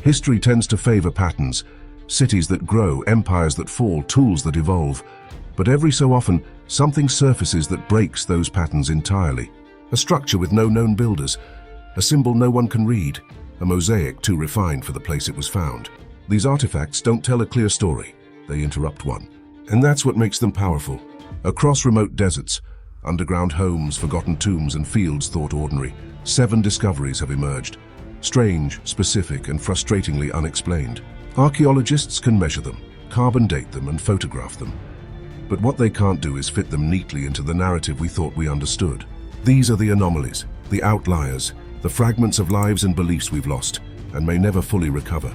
History tends to favor patterns, cities that grow, empires that fall, tools that evolve. But every so often, something surfaces that breaks those patterns entirely. A structure with no known builders, a symbol no one can read, a mosaic too refined for the place it was found. These artifacts don't tell a clear story, they interrupt one. And that's what makes them powerful. Across remote deserts, underground homes, forgotten tombs, and fields thought ordinary, 7 discoveries have emerged. Strange, specific, and frustratingly unexplained. Archaeologists can measure them, carbon date them, and photograph them. But what they can't do is fit them neatly into the narrative we thought we understood. These are the anomalies, the outliers, the fragments of lives and beliefs we've lost, and may never fully recover.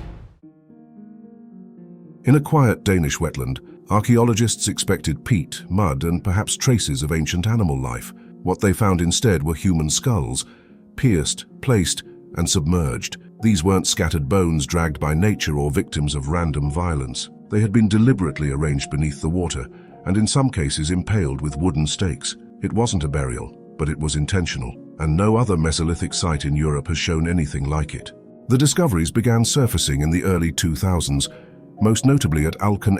In a quiet Danish wetland, archaeologists expected peat, mud, and perhaps traces of ancient animal life. What they found instead were human skulls, pierced, placed, and submerged. These weren't scattered bones dragged by nature or victims of random violence. They had been deliberately arranged beneath the water, and in some cases impaled with wooden stakes. It wasn't a burial, but it was intentional, and no other Mesolithic site in Europe has shown anything like it. The discoveries began surfacing in the early 2000s, most notably at Alken,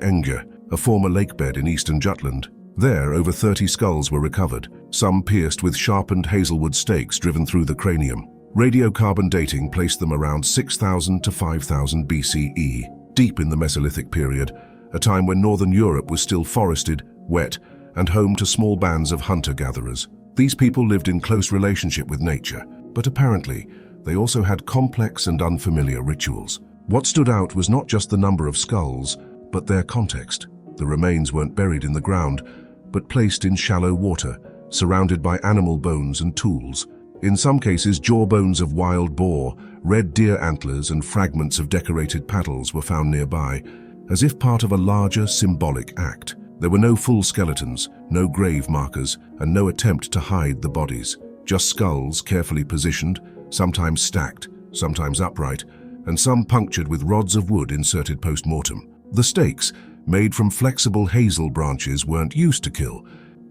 a former lakebed in eastern Jutland. There, over 30 skulls were recovered, some pierced with sharpened hazelwood stakes driven through the cranium. Radiocarbon dating placed them around 6000 to 5000 BCE, deep in the Mesolithic period, a time when northern Europe was still forested, wet, and home to small bands of hunter-gatherers. These people lived in close relationship with nature, but apparently, they also had complex and unfamiliar rituals. What stood out was not just the number of skulls, but their context. The remains weren't buried in the ground, but placed in shallow water, surrounded by animal bones and tools. In some cases, jawbones of wild boar, red deer antlers, and fragments of decorated paddles were found nearby, as if part of a larger symbolic act. There were no full skeletons, no grave markers, and no attempt to hide the bodies. Just skulls carefully positioned, sometimes stacked, sometimes upright, and some punctured with rods of wood inserted post-mortem. The stakes, made from flexible hazel branches, weren't used to kill.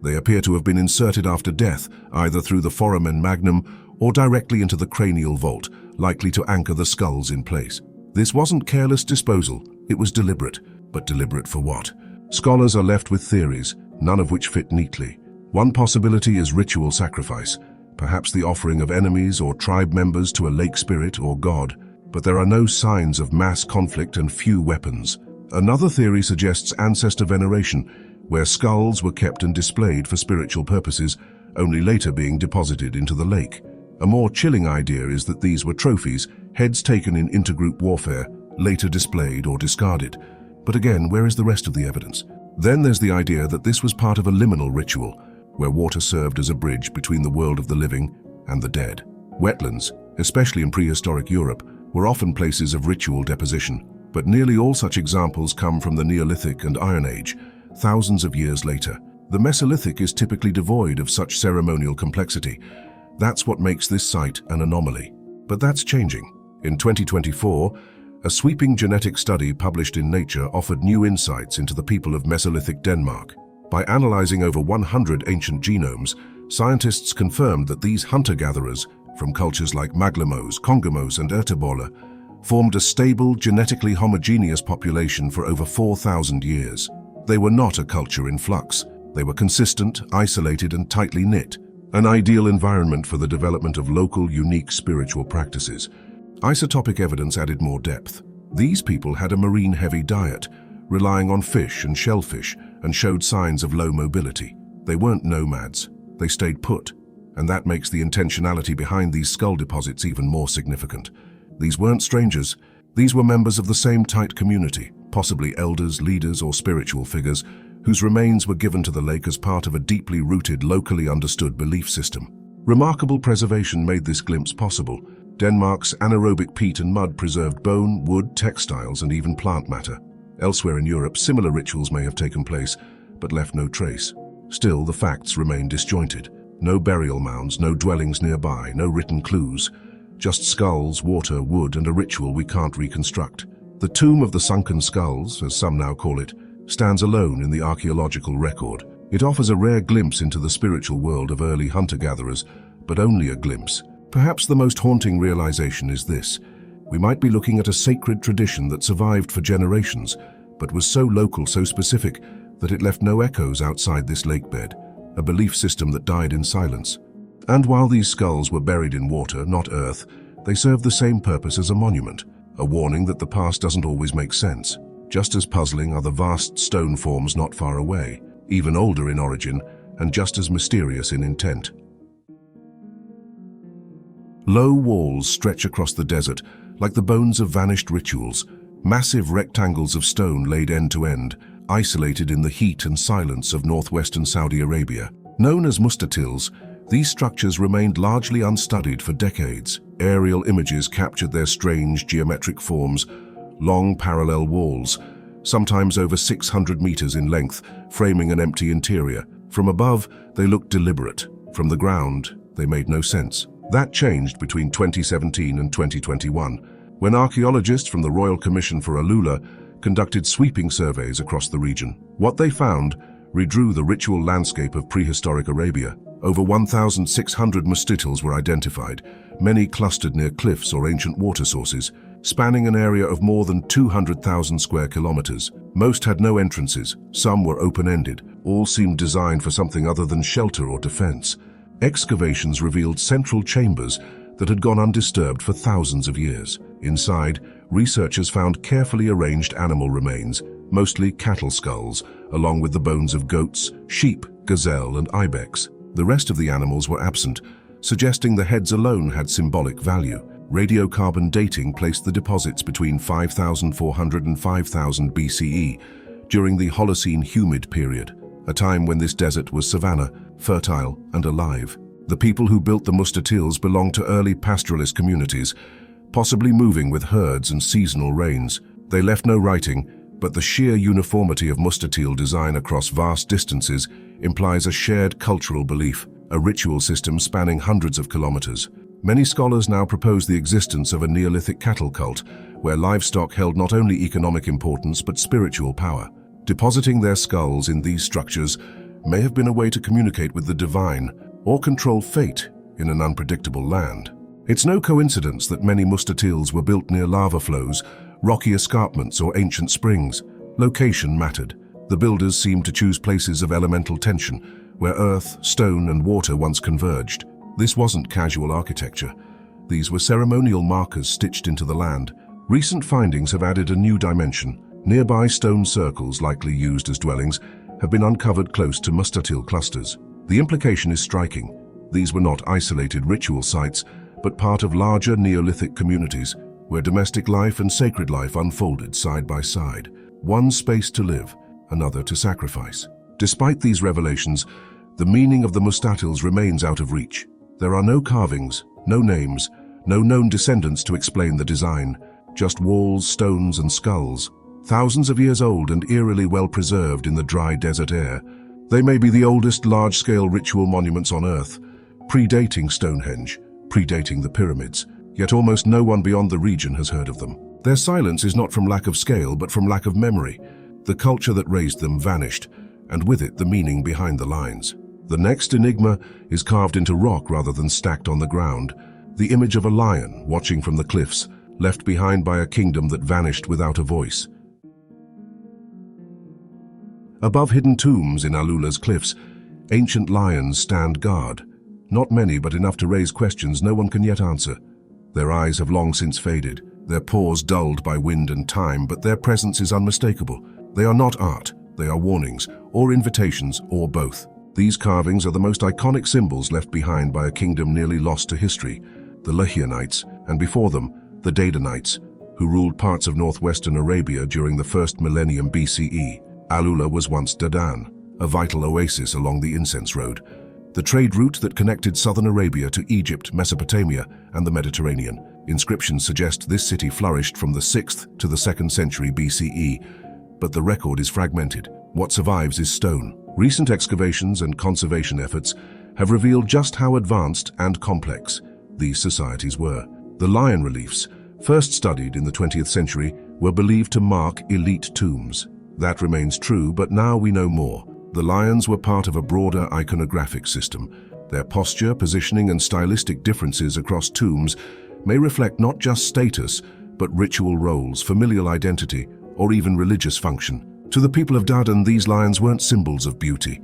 They appear to have been inserted after death, either through the foramen magnum or directly into the cranial vault, likely to anchor the skulls in place. This wasn't careless disposal, it was deliberate. But deliberate for what? Scholars are left with theories, none of which fit neatly. One possibility is ritual sacrifice, perhaps the offering of enemies or tribe members to a lake spirit or god. But there are no signs of mass conflict and few weapons. Another theory suggests ancestor veneration, where skulls were kept and displayed for spiritual purposes, only later being deposited into the lake. A more chilling idea is that these were trophies, heads taken in intergroup warfare, later displayed or discarded. But again, where is the rest of the evidence? Then there's the idea that this was part of a liminal ritual, where water served as a bridge between the world of the living and the dead. Wetlands, especially in prehistoric Europe, were often places of ritual deposition, but nearly all such examples come from the Neolithic and Iron Age, thousands of years later. The Mesolithic is typically devoid of such ceremonial complexity. That's what makes this site an anomaly. But that's changing. In 2024, a sweeping genetic study published in Nature offered new insights into the people of Mesolithic Denmark. By analyzing over 100 ancient genomes, scientists confirmed that these hunter-gatherers, from cultures like Maglemos, Congomos, and Ertebola, formed a stable, genetically homogeneous population for over 4,000 years. They were not a culture in flux. They were consistent, isolated, and tightly knit, an ideal environment for the development of local, unique spiritual practices. Isotopic evidence added more depth. These people had a marine-heavy diet, relying on fish and shellfish, and showed signs of low mobility. They weren't nomads. They stayed put. And that makes the intentionality behind these skull deposits even more significant. These weren't strangers. These were members of the same tight community, possibly elders, leaders, or spiritual figures, whose remains were given to the lake as part of a deeply rooted, locally understood belief system. Remarkable preservation made this glimpse possible. Denmark's anaerobic peat and mud preserved bone, wood, textiles, and even plant matter. Elsewhere in Europe, similar rituals may have taken place, but left no trace. Still, the facts remain disjointed. No burial mounds, no dwellings nearby, no written clues. Just skulls, water, wood, and a ritual we can't reconstruct. The Tomb of the Sunken Skulls, as some now call it, stands alone in the archaeological record. It offers a rare glimpse into the spiritual world of early hunter-gatherers, but only a glimpse. Perhaps the most haunting realization is this: We might be looking at a sacred tradition that survived for generations, but was so local, so specific, that it left no echoes outside this lakebed, a belief system that died in silence. And while these skulls were buried in water, not earth, they served the same purpose as a monument, a warning that the past doesn't always make sense. Just as puzzling are the vast stone forms not far away, even older in origin, and just as mysterious in intent. Low walls stretch across the desert, like the bones of vanished rituals, massive rectangles of stone laid end to end, isolated in the heat and silence of northwestern Saudi Arabia. Known as Mustatils, these structures remained largely unstudied for decades. Aerial images captured their strange geometric forms, long parallel walls, sometimes over 600 meters in length, framing an empty interior. From above, they looked deliberate. From the ground, they made no sense. That changed between 2017 and 2021, when archaeologists from the Royal Commission for AlUla conducted sweeping surveys across the region. What they found redrew the ritual landscape of prehistoric Arabia. Over 1,600 Mustatils were identified, many clustered near cliffs or ancient water sources, spanning an area of more than 200,000 square kilometers. Most had no entrances, some were open-ended, all seemed designed for something other than shelter or defense. Excavations revealed central chambers that had gone undisturbed for thousands of years. Inside, researchers found carefully arranged animal remains, mostly cattle skulls, along with the bones of goats, sheep, gazelle, and ibex. The rest of the animals were absent, suggesting the heads alone had symbolic value. Radiocarbon dating placed the deposits between 5,400 and 5,000 BCE, during the Holocene humid period, a time when this desert was savanna, fertile and alive. The people who built the Mustatils belonged to early pastoralist communities, possibly moving with herds and seasonal rains. They left no writing, but the sheer uniformity of Mustatil design across vast distances implies a shared cultural belief, a ritual system spanning hundreds of kilometers. Many scholars now propose the existence of a Neolithic cattle cult, where livestock held not only economic importance but spiritual power. Depositing their skulls in these structures may have been a way to communicate with the divine or control fate in an unpredictable land. It's no coincidence that many Mustatils were built near lava flows, rocky escarpments, or ancient springs. Location mattered. The builders seemed to choose places of elemental tension, where earth, stone, and water once converged. This wasn't casual architecture. These were ceremonial markers stitched into the land. Recent findings have added a new dimension. Nearby stone circles, likely used as dwellings, have been uncovered close to Mustatil clusters. The implication is striking. These were not isolated ritual sites, but part of larger Neolithic communities, where domestic life and sacred life unfolded side by side. One space to live, another to sacrifice. Despite these revelations, the meaning of the Mustatils remains out of reach. There are no carvings, no names, no known descendants to explain the design, just walls, stones, and skulls, thousands of years old and eerily well preserved in the dry desert air. They may be the oldest large-scale ritual monuments on Earth, predating Stonehenge, predating the pyramids, yet almost no one beyond the region has heard of them. Their silence is not from lack of scale, but from lack of memory. The culture that raised them vanished, and with it the meaning behind the lines. The next enigma is carved into rock rather than stacked on the ground, the image of a lion watching from the cliffs, left behind by a kingdom that vanished without a voice. Above hidden tombs in AlUla's cliffs, ancient lions stand guard. Not many, but enough to raise questions no one can yet answer. Their eyes have long since faded, their paws dulled by wind and time, but their presence is unmistakable. They are not art, they are warnings, or invitations, or both. These carvings are the most iconic symbols left behind by a kingdom nearly lost to history, the Lahianites, and before them, the Dadanites, who ruled parts of northwestern Arabia during the first millennium BCE. AlUla was once Dadan, a vital oasis along the incense road, the trade route that connected southern Arabia to Egypt, Mesopotamia, and the Mediterranean. Inscriptions suggest this city flourished from the 6th to the 2nd century BCE, but the record is fragmented. What survives is stone. Recent excavations and conservation efforts have revealed just how advanced and complex these societies were. The lion reliefs, first studied in the 20th century, were believed to mark elite tombs. That remains true, but now we know more. The lions were part of a broader iconographic system. Their posture, positioning, and stylistic differences across tombs may reflect not just status, but ritual roles, familial identity, or even religious function. To the people of Dadan, these lions weren't symbols of beauty.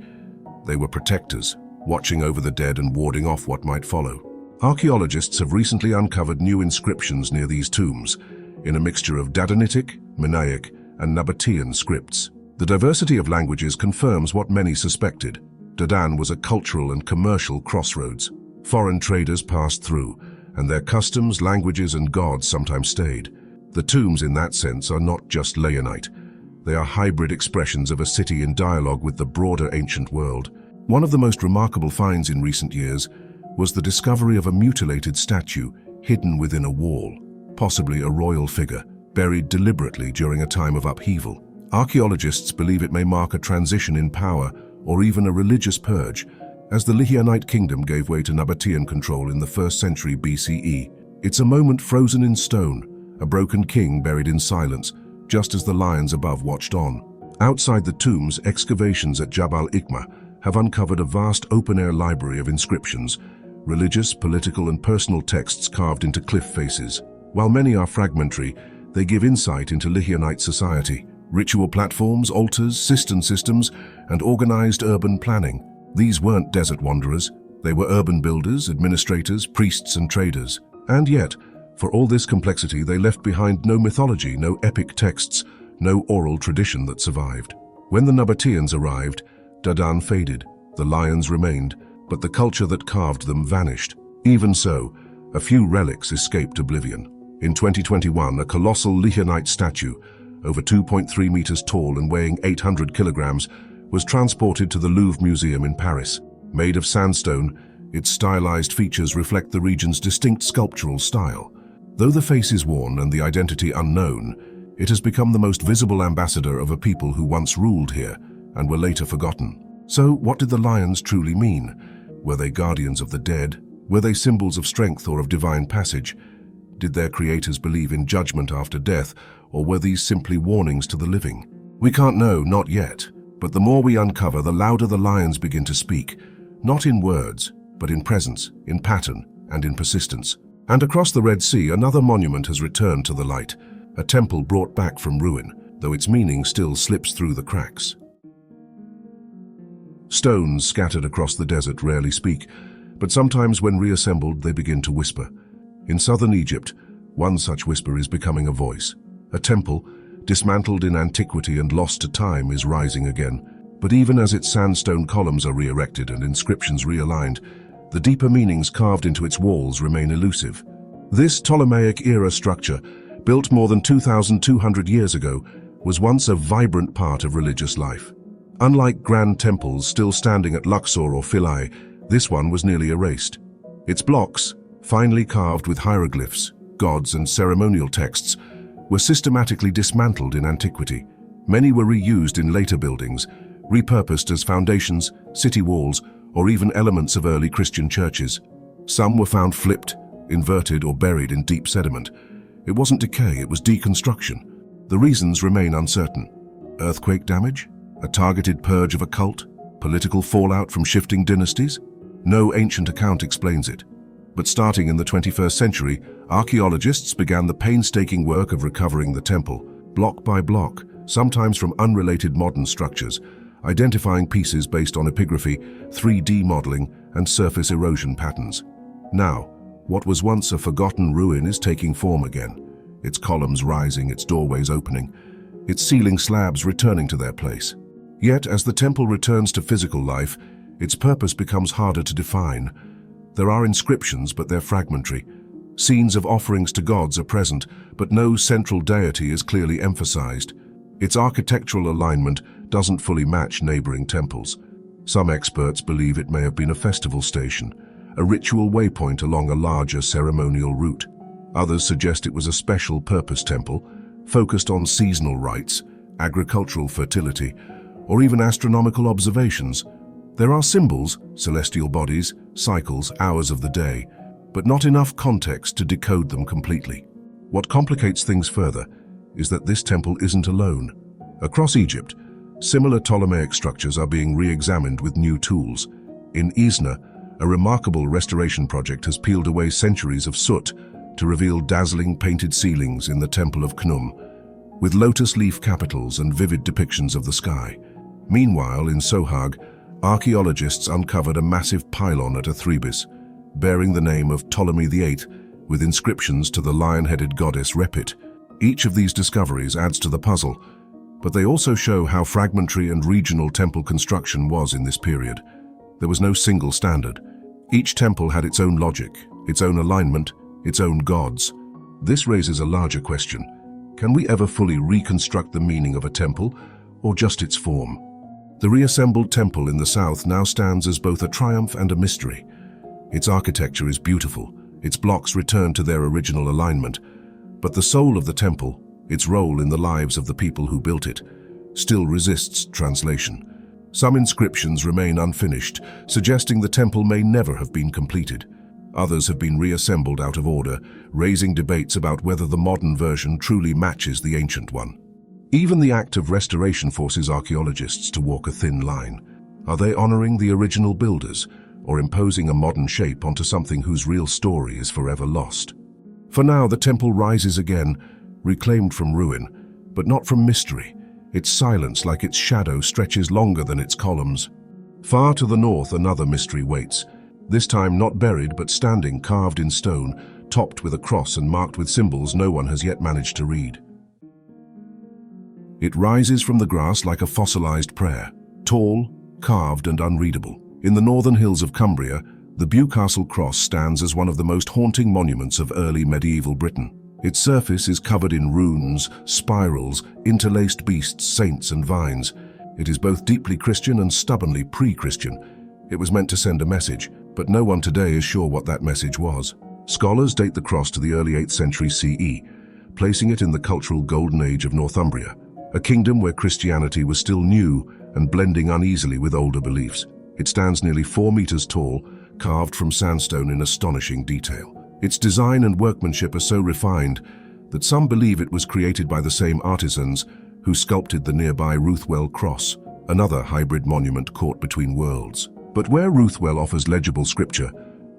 They were protectors, watching over the dead and warding off what might follow. Archaeologists have recently uncovered new inscriptions near these tombs, in a mixture of Dadanitic, Mosaic, and Nabatean scripts. The diversity of languages confirms what many suspected. Dadan was a cultural and commercial crossroads. Foreign traders passed through, and their customs, languages, and gods sometimes stayed. The tombs in that sense are not just Leonite. They are hybrid expressions of a city in dialogue with the broader ancient world. One of the most remarkable finds in recent years was the discovery of a mutilated statue hidden within a wall, possibly a royal figure, buried deliberately during a time of upheaval. Archaeologists believe it may mark a transition in power or even a religious purge, as the Lihyanite kingdom gave way to Nabatean control in the 1st century BCE. It's a moment frozen in stone, a broken king buried in silence, just as the lions above watched on. Outside the tombs, excavations at Jabal Ikma have uncovered a vast open-air library of inscriptions, religious, political, and personal texts carved into cliff faces. While many are fragmentary, they give insight into Lihyanite society. Ritual platforms, altars, cistern systems, and organized urban planning. These weren't desert wanderers. They were urban builders, administrators, priests, and traders. And yet, for all this complexity, they left behind no mythology, no epic texts, no oral tradition that survived. When the Nabateans arrived, Dadan faded, the lions remained, but the culture that carved them vanished. Even so, a few relics escaped oblivion. In 2021, a colossal Lihyanite statue, over 2.3 meters tall and weighing 800 kilograms, was transported to the Louvre Museum in Paris. Made of sandstone, its stylized features reflect the region's distinct sculptural style. Though the face is worn and the identity unknown, it has become the most visible ambassador of a people who once ruled here and were later forgotten. So, what did the lions truly mean? Were they guardians of the dead? Were they symbols of strength or of divine passage? Did their creators believe in judgment after death, or were these simply warnings to the living? We can't know, not yet, but the more we uncover, the louder the lions begin to speak, not in words, but in presence, in pattern, and in persistence. And across the Red Sea, another monument has returned to the light, a temple brought back from ruin, though its meaning still slips through the cracks. Stones scattered across the desert rarely speak, but sometimes when reassembled they begin to whisper. In southern Egypt, one such whisper is becoming a voice. A temple, dismantled in antiquity and lost to time, is rising again. But even as its sandstone columns are re-erected and inscriptions realigned, the deeper meanings carved into its walls remain elusive. This Ptolemaic-era structure, built more than 2,200 years ago, was once a vibrant part of religious life. Unlike grand temples still standing at Luxor or Philae, this one was nearly erased. Its blocks, finely carved with hieroglyphs, gods, and ceremonial texts, were systematically dismantled in antiquity. Many were reused in later buildings, repurposed as foundations, city walls, or even elements of early Christian churches. Some were found flipped, inverted, or buried in deep sediment. It wasn't decay, it was deconstruction. The reasons remain uncertain. Earthquake damage? A targeted purge of a cult? Political fallout from shifting dynasties? No ancient account explains it. But starting in the 21st century, archaeologists began the painstaking work of recovering the temple, block by block, sometimes from unrelated modern structures, identifying pieces based on epigraphy, 3D modeling, and surface erosion patterns. Now, what was once a forgotten ruin is taking form again, its columns rising, its doorways opening, its ceiling slabs returning to their place. Yet, as the temple returns to physical life, its purpose becomes harder to define. There are inscriptions, but they're fragmentary. Scenes of offerings to gods are present, but no central deity is clearly emphasized. Its architectural alignment doesn't fully match neighboring temples. Some experts believe it may have been a festival station, a ritual waypoint along a larger ceremonial route. Others suggest it was a special purpose temple, focused on seasonal rites, agricultural fertility, or even astronomical observations. There are symbols, celestial bodies, cycles, hours of the day, but not enough context to decode them completely. What complicates things further is that this temple isn't alone. Across Egypt, similar Ptolemaic structures are being re-examined with new tools. In Izna, a remarkable restoration project has peeled away centuries of soot, to reveal dazzling painted ceilings in the Temple of Khnum, with lotus leaf capitals and vivid depictions of the sky. Meanwhile, in Sohag, archaeologists uncovered a massive pylon at Athribis, bearing the name of Ptolemy VIII, with inscriptions to the lion-headed goddess Repit. Each of these discoveries adds to the puzzle, but they also show how fragmentary and regional temple construction was in this period. There was no single standard. Each temple had its own logic, its own alignment, its own gods. This raises a larger question. Can we ever fully reconstruct the meaning of a temple, or just its form? The reassembled temple in the south now stands as both a triumph and a mystery. Its architecture is beautiful, its blocks return to their original alignment, but the soul of the temple, its role in the lives of the people who built it, still resists translation. Some inscriptions remain unfinished, suggesting the temple may never have been completed. Others have been reassembled out of order, raising debates about whether the modern version truly matches the ancient one. Even the act of restoration forces archaeologists to walk a thin line. Are they honoring the original builders, or imposing a modern shape onto something whose real story is forever lost? For now, the temple rises again, reclaimed from ruin, but not from mystery. Its silence, like its shadow, stretches longer than its columns. Far to the north, another mystery waits, this time not buried but standing carved in stone, topped with a cross and marked with symbols no one has yet managed to read. It rises from the grass like a fossilized prayer, tall, carved and unreadable. In the northern hills of Cumbria, the Bewcastle cross stands as one of the most haunting monuments of early medieval Britain. Its surface is covered in runes, spirals, interlaced beasts, saints and vines. It is both deeply Christian and stubbornly pre-Christian. It was meant to send a message, but no one today is sure what that message was. Scholars date the cross to the early 8th century CE, placing it in the cultural golden age of Northumbria, a kingdom where Christianity was still new and blending uneasily with older beliefs. It stands nearly 4 meters tall, carved from sandstone in astonishing detail. Its design and workmanship are so refined that some believe it was created by the same artisans who sculpted the nearby Ruthwell Cross, another hybrid monument caught between worlds. But where Ruthwell offers legible scripture,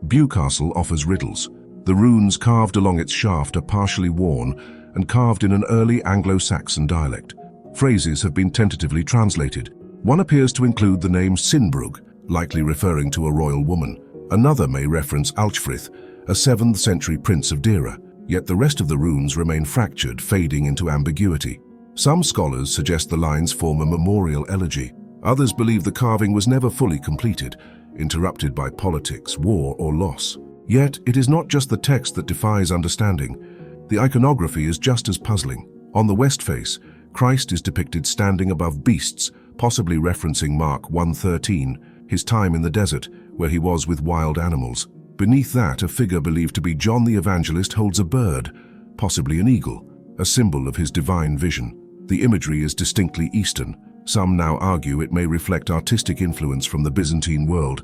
Bewcastle offers riddles. The runes carved along its shaft are partially worn and carved in an early Anglo-Saxon dialect. Phrases have been tentatively translated. One appears to include the name Sinbrug, likely referring to a royal woman. Another may reference Alchfrith, a 7th century prince of Dera, yet the rest of the runes remain fractured, fading into ambiguity. Some scholars suggest the lines form a memorial elegy. Others believe the carving was never fully completed, interrupted by politics, war, or loss. Yet, it is not just the text that defies understanding. The iconography is just as puzzling. On the west face, Christ is depicted standing above beasts, possibly referencing Mark 1:13, his time in the desert, where he was with wild animals. Beneath that, a figure believed to be John the Evangelist holds a bird, possibly an eagle, a symbol of his divine vision. The imagery is distinctly Eastern. Some now argue it may reflect artistic influence from the Byzantine world,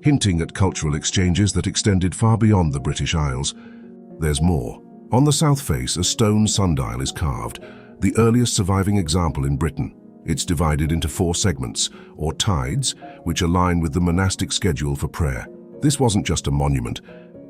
hinting at cultural exchanges that extended far beyond the British Isles. There's more. On the south face, a stone sundial is carved, the earliest surviving example in Britain. It's divided into 4 segments, or tides, which align with the monastic schedule for prayer. This wasn't just a monument,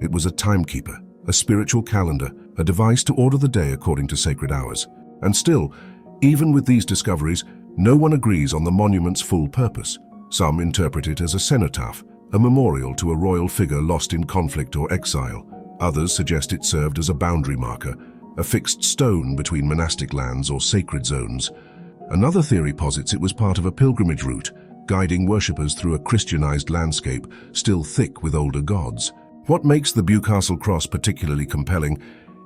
it was a timekeeper, a spiritual calendar, a device to order the day according to sacred hours. And still, even with these discoveries, no one agrees on the monument's full purpose. Some interpret it as a cenotaph, a memorial to a royal figure lost in conflict or exile. Others suggest it served as a boundary marker, a fixed stone between monastic lands or sacred zones. Another theory posits it was part of a pilgrimage route, guiding worshippers through a Christianized landscape still thick with older gods. What makes the Bewcastle cross particularly compelling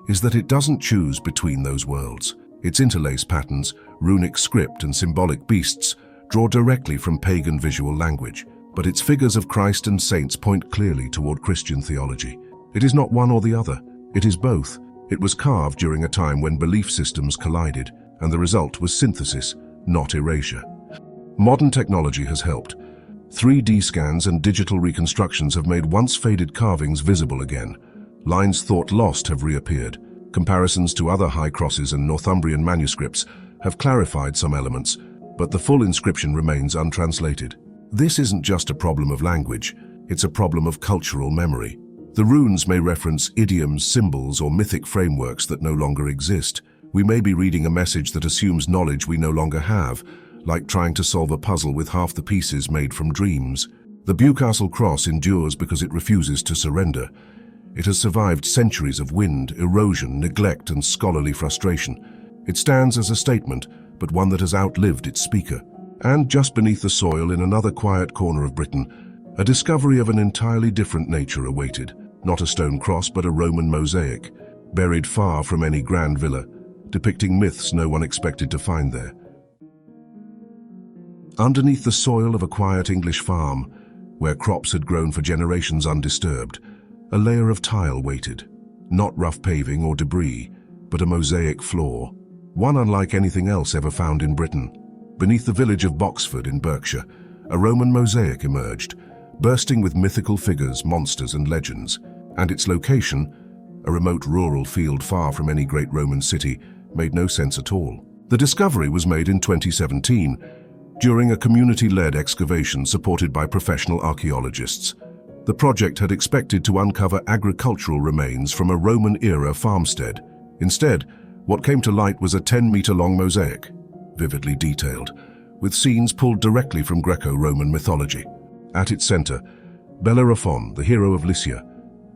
is that it doesn't choose between those worlds. Its interlaced patterns, runic script and symbolic beasts draw directly from pagan visual language, but its figures of Christ and saints point clearly toward Christian theology. It is not one or the other, it is both. It was carved during a time when belief systems collided, and the result was synthesis, not erasure. Modern technology has helped. 3D scans and digital reconstructions have made once faded carvings visible again. Lines thought lost have reappeared. Comparisons to other high crosses and Northumbrian manuscripts have clarified some elements, but the full inscription remains untranslated. This isn't just a problem of language, it's a problem of cultural memory. The runes may reference idioms, symbols, or mythic frameworks that no longer exist. We may be reading a message that assumes knowledge we no longer have, like trying to solve a puzzle with half the pieces made from dreams. The Bewcastle cross endures because it refuses to surrender. It has survived centuries of wind, erosion, neglect, and scholarly frustration. It stands as a statement, but one that has outlived its speaker. And just beneath the soil, in another quiet corner of Britain, a discovery of an entirely different nature awaited. Not a stone cross, but a Roman mosaic, buried far from any grand villa, depicting myths no one expected to find there. Underneath the soil of a quiet English farm, where crops had grown for generations undisturbed, a layer of tile waited. Not rough paving or debris, but a mosaic floor, one unlike anything else ever found in Britain. Beneath the village of Boxford in Berkshire, a Roman mosaic emerged, bursting with mythical figures, monsters, and legends. And its location, a remote rural field far from any great Roman city, made no sense at all. The discovery was made in 2017, during a community-led excavation supported by professional archaeologists. The project had expected to uncover agricultural remains from a Roman-era farmstead. Instead, what came to light was a 10-meter-long mosaic, vividly detailed, with scenes pulled directly from Greco-Roman mythology. At its center, Bellerophon, the hero of Lycia,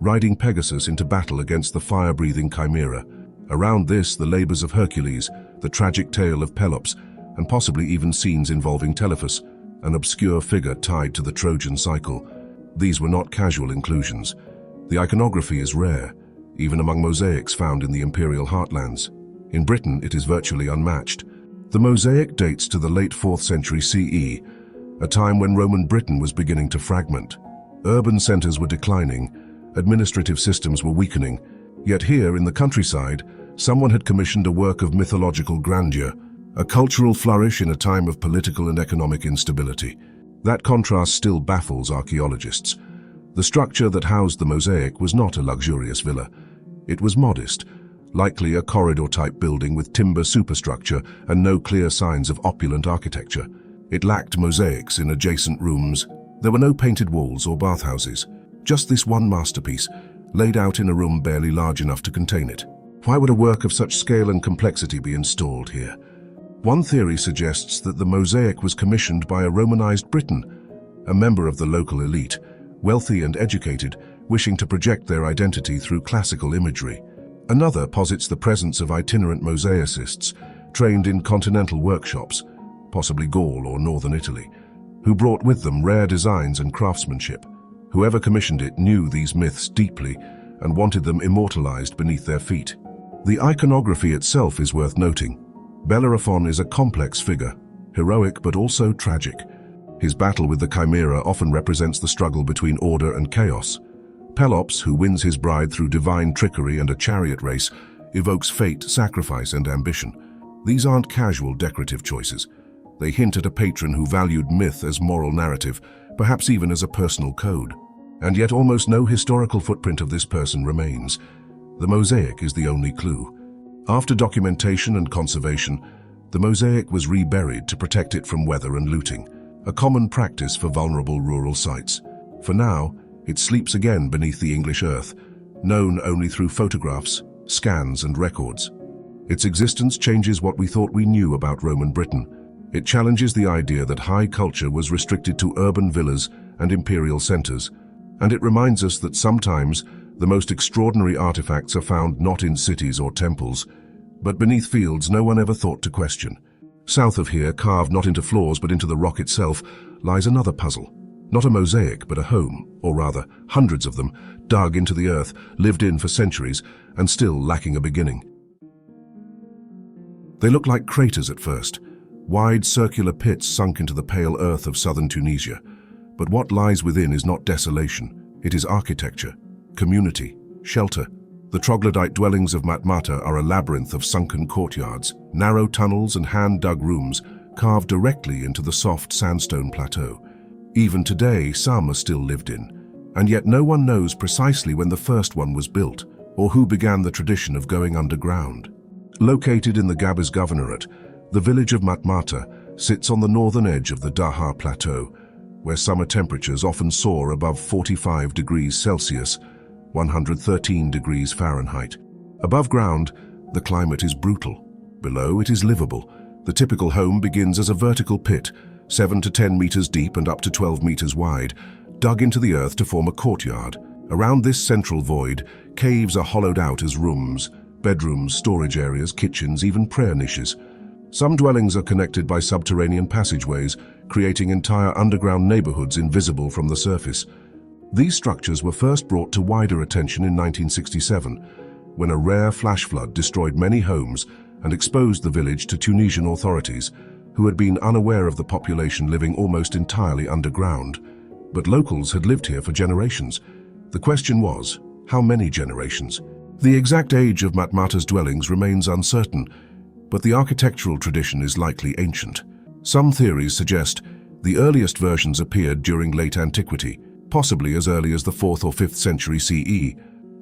riding Pegasus into battle against the fire-breathing Chimera. Around this, the labors of Hercules, the tragic tale of Pelops, and possibly even scenes involving Telephus, an obscure figure tied to the Trojan cycle. These were not casual inclusions. The iconography is rare, even among mosaics found in the imperial heartlands. In Britain, it is virtually unmatched. The mosaic dates to the late 4th century CE, a time when Roman Britain was beginning to fragment. Urban centers were declining, administrative systems were weakening, yet here in the countryside, someone had commissioned a work of mythological grandeur, a cultural flourish in a time of political and economic instability. That contrast still baffles archaeologists. The structure that housed the mosaic was not a luxurious villa. It was modest, likely a corridor-type building with timber superstructure and no clear signs of opulent architecture. It lacked mosaics in adjacent rooms. There were no painted walls or bathhouses. Just this one masterpiece, laid out in a room barely large enough to contain it. Why would a work of such scale and complexity be installed here? One theory suggests that the mosaic was commissioned by a Romanized Briton, a member of the local elite, wealthy and educated, wishing to project their identity through classical imagery. Another posits the presence of itinerant mosaicists, trained in continental workshops, possibly Gaul or northern Italy, who brought with them rare designs and craftsmanship. Whoever commissioned it knew these myths deeply and wanted them immortalized beneath their feet. The iconography itself is worth noting. Bellerophon is a complex figure, heroic but also tragic. His battle with the Chimera often represents the struggle between order and chaos. Pelops, who wins his bride through divine trickery and a chariot race, evokes fate, sacrifice, and ambition. These aren't casual decorative choices. They hint at a patron who valued myth as moral narrative, perhaps even as a personal code. And yet almost no historical footprint of this person remains. The mosaic is the only clue. After documentation and conservation, the mosaic was reburied to protect it from weather and looting, a common practice for vulnerable rural sites. For now, it sleeps again beneath the English earth, known only through photographs, scans, and records. Its existence changes what we thought we knew about Roman Britain. It challenges the idea that high culture was restricted to urban villas and imperial centers, and it reminds us that sometimes the most extraordinary artifacts are found not in cities or temples, but beneath fields no one ever thought to question. South of here, carved not into floors but into the rock itself, lies another puzzle. Not a mosaic, but a home, or rather, hundreds of them, dug into the earth, lived in for centuries, and still lacking a beginning. They look like craters at first, wide circular pits sunk into the pale earth of southern Tunisia. But what lies within is not desolation, it is architecture, community, shelter. The troglodyte dwellings of Matmata are a labyrinth of sunken courtyards, narrow tunnels and hand-dug rooms carved directly into the soft sandstone plateau. Even today, some are still lived in, and yet no one knows precisely when the first one was built or who began the tradition of going underground. Located in the Gabas Governorate, the village of Matmata sits on the northern edge of the Daha Plateau, where summer temperatures often soar above 45 degrees Celsius. 113 degrees Fahrenheit. Above ground, the climate is brutal. Below, it is livable. The typical home begins as a vertical pit, 7 to 10 meters deep and up to 12 meters wide, dug into the earth to form a courtyard. Around this central void, caves are hollowed out as rooms, bedrooms, storage areas, kitchens, even prayer niches. Some dwellings are connected by subterranean passageways, creating entire underground neighborhoods invisible from the surface. These structures were first brought to wider attention in 1967, when a rare flash flood destroyed many homes and exposed the village to Tunisian authorities, who had been unaware of the population living almost entirely underground. But locals had lived here for generations. The question was, how many generations? The exact age of Matmata's dwellings remains uncertain, but the architectural tradition is likely ancient. Some theories suggest the earliest versions appeared during late antiquity, possibly as early as the 4th or 5th century CE.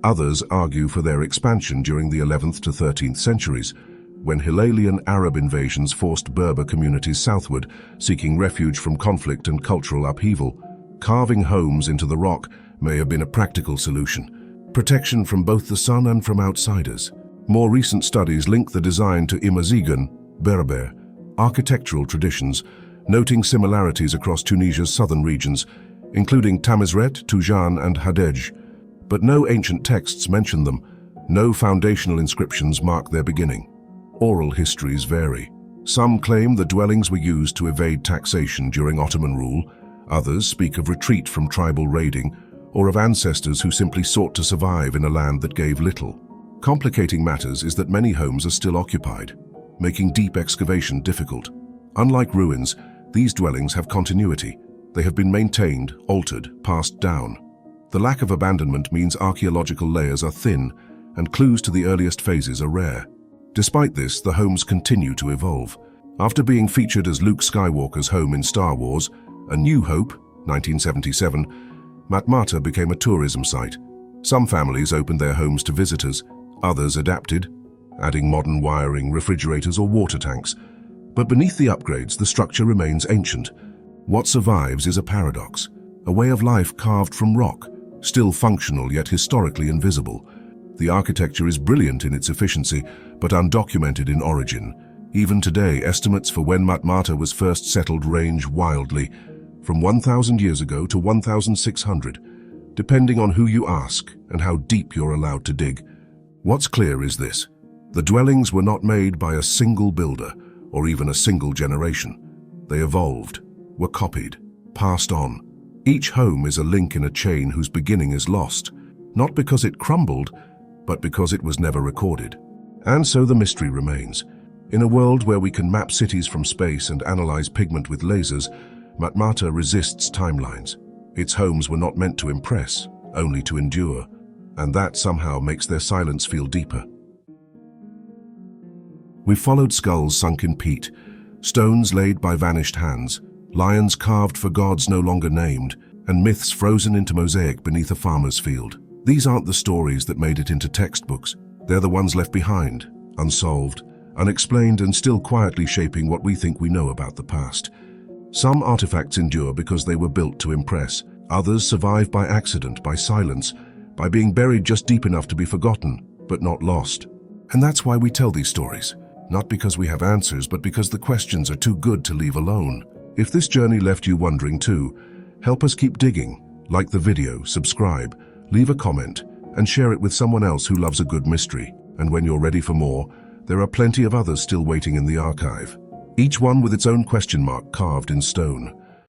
Others argue for their expansion during the 11th to 13th centuries, when Hilalian Arab invasions forced Berber communities southward, seeking refuge from conflict and cultural upheaval. Carving homes into the rock may have been a practical solution, protection from both the sun and from outsiders. More recent studies link the design to Imazighan, Berber, architectural traditions, noting similarities across Tunisia's southern regions, including Tamazret, Tujan, and Hadej. But no ancient texts mention them. No foundational inscriptions mark their beginning. Oral histories vary. Some claim the dwellings were used to evade taxation during Ottoman rule. Others speak of retreat from tribal raiding, or of ancestors who simply sought to survive in a land that gave little. Complicating matters is that many homes are still occupied, making deep excavation difficult. Unlike ruins, these dwellings have continuity. They have been maintained, altered, passed down. The lack of abandonment means archaeological layers are thin, and clues to the earliest phases are rare. Despite this, the homes continue to evolve. After being featured as Luke Skywalker's home in Star Wars, A New Hope, 1977, Matmata became a tourism site. Some families opened their homes to visitors, others adapted, adding modern wiring, refrigerators, or water tanks. But beneath the upgrades, the structure remains ancient. What survives is a paradox, a way of life carved from rock, still functional yet historically invisible. The architecture is brilliant in its efficiency, but undocumented in origin. Even today, estimates for when Matmata was first settled range wildly, from 1,000 years ago to 1,600, depending on who you ask and how deep you're allowed to dig. What's clear is this: the dwellings were not made by a single builder or even a single generation. They evolved, were copied, passed on. Each home is a link in a chain whose beginning is lost, not because it crumbled, but because it was never recorded. And so the mystery remains. In a world where we can map cities from space and analyze pigment with lasers, Matmata resists timelines. Its homes were not meant to impress, only to endure, and that somehow makes their silence feel deeper. We followed skulls sunk in peat, stones laid by vanished hands, lions carved for gods no longer named, and myths frozen into mosaic beneath a farmer's field. These aren't the stories that made it into textbooks. They're the ones left behind, unsolved, unexplained, and still quietly shaping what we think we know about the past. Some artifacts endure because they were built to impress. Others survive by accident, by silence, by being buried just deep enough to be forgotten, but not lost. And that's why we tell these stories. Not because we have answers, but because the questions are too good to leave alone. If this journey left you wondering too, help us keep digging. Like the video, subscribe, leave a comment, and share it with someone else who loves a good mystery. And when you're ready for more, there are plenty of others still waiting in the archive, each one with its own question mark carved in stone.